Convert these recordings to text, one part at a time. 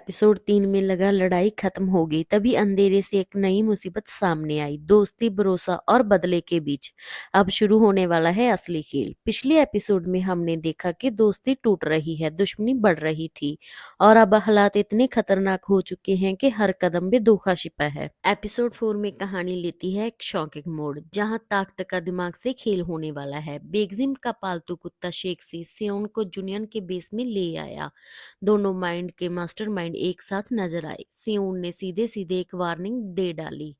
Episode 3 में लगा लड़ाई खत्म हो गई, तभी अंधेरे से एक नई मुसीबत सामने आई। दोस्ती, भरोसा और बदले के बीच अब शुरू होने वाला है असली खेल। पिछले एपिसोड में हमने देखा कि दोस्ती टूट रही है, दुश्मनी बढ़ रही थी और अब हालात इतने खतरनाक हो चुके हैं कि हर कदम में धोखा छिपा है। एपिसोड 4 में कहानी लेती है एक शॉकिंग मोड़, जहां ताकत का दिमाग से खेल होने वाला है। बेगजिम का पालतू कुत्ता शेख से सियोन को जूनियन के बेस में ले आया। दोनों माइंड के मास्टरमाइंड एक साथ नजर आए। सियोन ने सीधे सीधे एक वार्निंग दे डाली,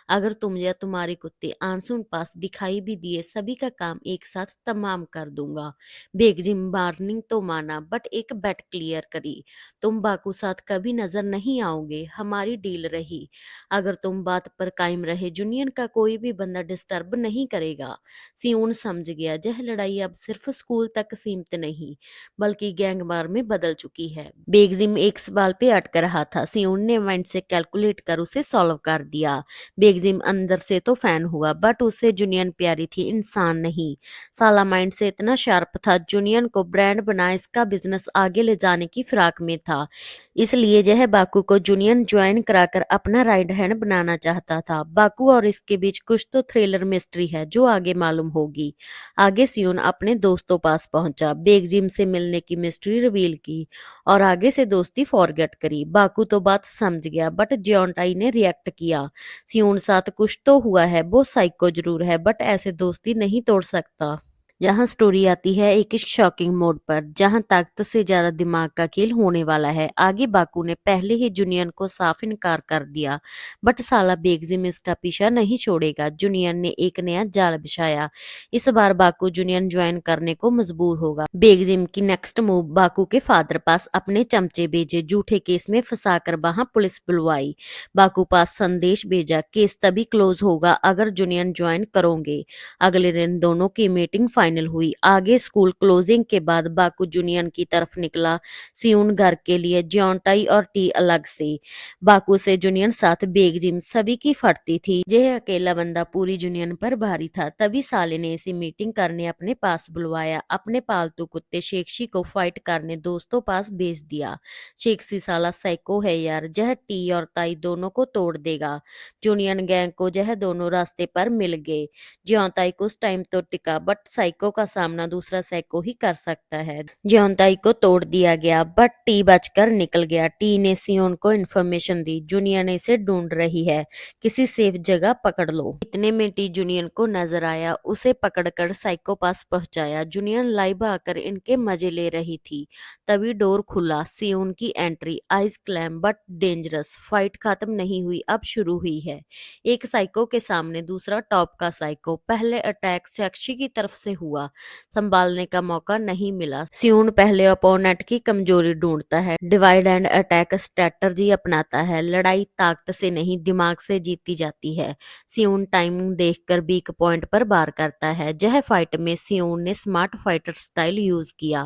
अगर तुम या तुम्हारे कुत्ते आंसू पास दिखाई भी दिए, सभी का काम एक साथ तमाम कर दूंगा। बेगजिम वार्निंग तो माना, बट एक बेट क्लियर करी, तुम बाकू साथ कभी नजर नहीं आओगे। हमारी डील रही, अगर तुम बात पर कायम रहे, जूनियन का कोई भी बंदा डिस्टर्ब नहीं करेगा। सियोन समझ गया, यह लड़ाई अब सिर्फ स्कूल तक सीमित नहीं बल्कि गैंगवार में बदल चुकी है। बेगजिम एक सवाल पे अटक रहा था। सियोन ने माइंड से कैलकुलेट कर उसे सॉल्व कर दिया। बेगजिम अंदर से तो फैन हुआ, बट उसे जूनियन प्यारी थी, इंसान नहीं। साला माइंड से इतना शार्प था, जूनियन को ब्रांड बना इसका बिजनेस आगे ले जाने की फिराक में था। इसलिए यह बाकू को जूनियन ज्वाइन कराकर अपना राइट हैंड बनाना चाहता था। बाकू और इसके बीच कुछ तो थ्रिलर मिस्ट्री है जो आगे मालूम होगी। आगे सियोन अपने दोस्तों पास पहुंचा, बेगजिम से मिलने की मिस्ट्री रिवील की और आगे से दोस्ती फॉरगेट करी। बाकू तो बात समझ गया, बट जियोंटाई ने रिएक्ट किया, सियोन साथ कुछ तो हुआ है, वो साइको जरूर है बट ऐसे दोस्ती नहीं तोड़ सकता। जहां स्टोरी आती है एक शॉकिंग मोड पर, जहां ताकत से ज्यादा दिमाग का खेल होने वाला है। आगे बाकू ने पहले ही जूनियन को साफ इनकार कर दिया, बट साला बेगजिम इसका पीछा नहीं छोड़ेगा। जूनियन ने एक नया जाल बिछाया। इस बार बाकू जूनियन ज्वाइन करने को मजबूर होगा। बेगजिम की नेक्स्ट मूव, बाकू के फादर पास अपने चमचे भेजे, झूठे केस में फंसाकर वहां पुलिस बुलवाई। बाकू पास संदेश भेजा, केस तभी क्लोज होगा अगर जूनियन ज्वाइन करोगे। अगले दिन दोनों की मीटिंग फाइनल हुई। आगे स्कूल क्लोजिंग के बाद बाकू जूनियन की तरफ निकला। सियोन घर के लिए, जियोंटाई और टी अलग से। बाकू से जूनियन साथ बेगजिम सभी की फटती थी। यह अकेला बंदा पूरी जूनियन पर भारी था। तभी साले ने इसे मीटिंग करने अपने पास बुलवाया। अपने पालतू कुत्ते शेक्सी को फाइट करने दोस्तों पास भेज दिया। शेक्सी साला साइको है यार, यह टी और ताई दोनों को तोड़ देगा। जूनियन गैंग को यह दोनों रास्ते पर मिल गए। जियोंताई कुछ टाइम तो टिका, बट साइको का सामना दूसरा साइको ही कर सकता है। जियोंताई को तोड़ दिया गया, बट टी बचकर निकल गया। टी ने सियोन को इन्फॉर्मेशन दी, जूनियन इसे ढूंढ रही है, किसी सेफ जगह पकड़ लो। इतने में टी जूनियन को नजर आया, उसे पकड़कर साइको पास पहुंचाया। जूनियन लाइव आकर इनके मजे ले रही थी। तभी डोर खुला, सियोन की entry, ice clam but dangerous. Fight खत्म नहीं हुई, अब शुरू हुई है। एक साइको के सामने दूसरा टॉप का साइको। पहले अटैक सेक्सी की तरफ से हुआ, संभालने का मौका नहीं मिला। सियोन पहले अपोनेंट की कमजोरी ढूंढता है, डिवाइड एंड अटैक स्ट्रेटजी अपनाता है। लड़ाई ताकत से नहीं दिमाग से जीती जाती है। सियोन टाइमिंग देखकर वीक पॉइंट पर वार करता है। यह फाइट में सियोन ने स्मार्ट फाइटर स्टाइल यूज किया।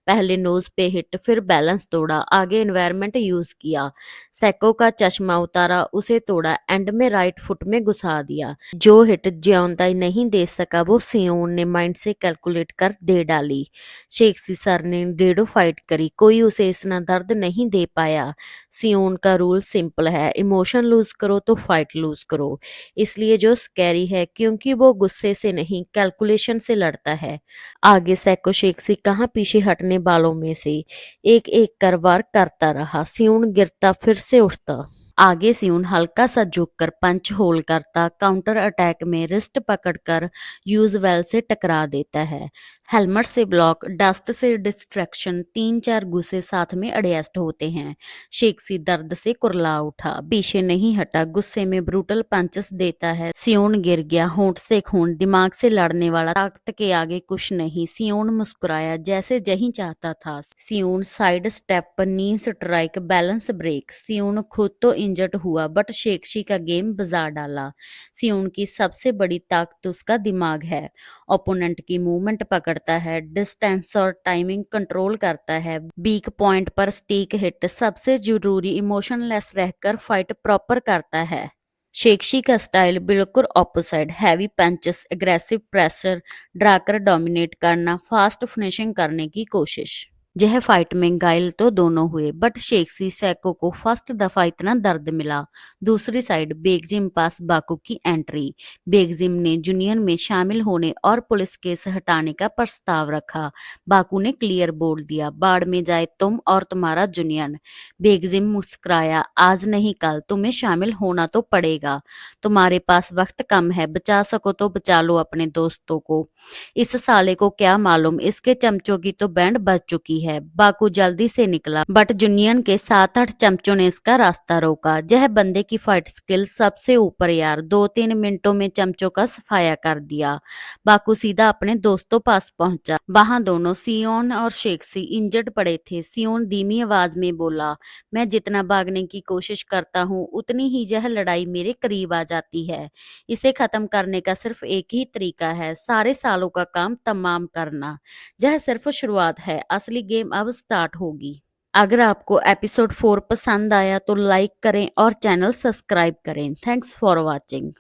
पहले नोज पे हिट, फिर बैलेंस तोड़ा, आगे एनवायरमेंट यूज किया, सैको का चश्मा उतारा, उसे तोड़ा, एंड में राइट फुट में घुसा दिया। जो हिट जियोंताई नहीं दे सका वो सियोन ने माइंड से कैलकुलेट कर दे डाली। शेक्सी सर ने डेढ़ो फाइट करी, कोई उसे इतना दर्द नहीं दे पाया। सियोन का रूल सिंपल है, इमोशन लूज करो तो फाइट लूज करो। इसलिए जो स्कैरी है क्योंकि वो गुस्से से नहीं कैलकुलेशन से लड़ता है। आगे सैको शेक्सी कहाँ पीछे हटने वालों में से एक एक कर वार करता रहा। सियोन गिरता फिर से उठता। आगे सियोन हल्का सा झुककर पंच होल करता, काउंटर अटैक में रिस्ट पकड़कर यूजवेल से टकरा देता है। हेलमेट से ब्लॉक, डस्ट से डिस्ट्रैक्शन, 3-4 गुस्से साथ में एडजस्ट होते हैं। शेक्सी दर्द से कुरला उठा, पीछे नहीं हटा, गुस्से में ब्रूटल पंचेस देता है। सियोन गिर गया, होंठ से खून, दिमाग से लड़ने वाला, ताकत के आगे कुछ नहीं। सियोन मुस्कुराया जैसे जही चाहता था। सियोन side step, knee strike, balance break. सियोन खुद तो इंजर्ड हुआ, बट शेक्सी का गेम बजा डाला। सियोन की सबसे बड़ी ताकत उसका दिमाग है। ओपोनेंट की मूवमेंट पकड़ता है, डिस्टेंस और टाइमिंग कंट्रोल करता है, वीक पॉइंट पर स्टीक हिट, सबसे जरूरी इमोशनलेस रहकर फाइट प्रॉपर करता है। शेक्सी का स्टाइल बिल्कुल opposite, heavy punches, aggressive pressure, ड्राकर डोमिनेट करना, फास्ट फिनिशिंग करने की कोशिश। यह फाइट में घायल तो दोनों हुए, बट शेखसी सैको को फर्स्ट दफा इतना दर्द मिला। दूसरी साइड बेगजिम पास बाकू की एंट्री। बेगजिम ने यूनियन में शामिल होने और पुलिस केस हटाने का प्रस्ताव रखा। बाकू ने क्लियर बोल दिया, बाढ़ में जाए तुम और तुम्हारा यूनियन। बेगजिम मुस्कुराया, आज नहीं कल तुम्हें शामिल होना तो पड़ेगा। तुम्हारे पास वक्त कम है, बचा सको तो बचा लो अपने दोस्तों को। इस साले को क्या मालूम, इसके चमचों की तो बैंड बज चुकी है। बाकू जल्दी से निकला, बट यूनियन के 7-8 चमचों ने इसका रास्ता रोका। यह बंदे की फाइट स्किल सबसे ऊपर यार, 2-3 मिनटों में चमचों का सफाया कर दिया। बाकू सीधा अपने दोस्तों पास पहुंचा। वहां दोनों सियोन और शेक्सी इंजर्ड पड़े थे। सियोन धीमी आवाज में बोला, मैं जितना भागने की कोशिश करता हूँ उतनी ही यह लड़ाई मेरे करीब आ जाती है। इसे खत्म करने का सिर्फ एक ही तरीका है, सारे सालों का काम तमाम करना। यह सिर्फ शुरुआत है, असली गेम अब स्टार्ट होगी। अगर आपको एपिसोड 4 पसंद आया तो लाइक करें और चैनल सब्सक्राइब करें। Thanks for watching.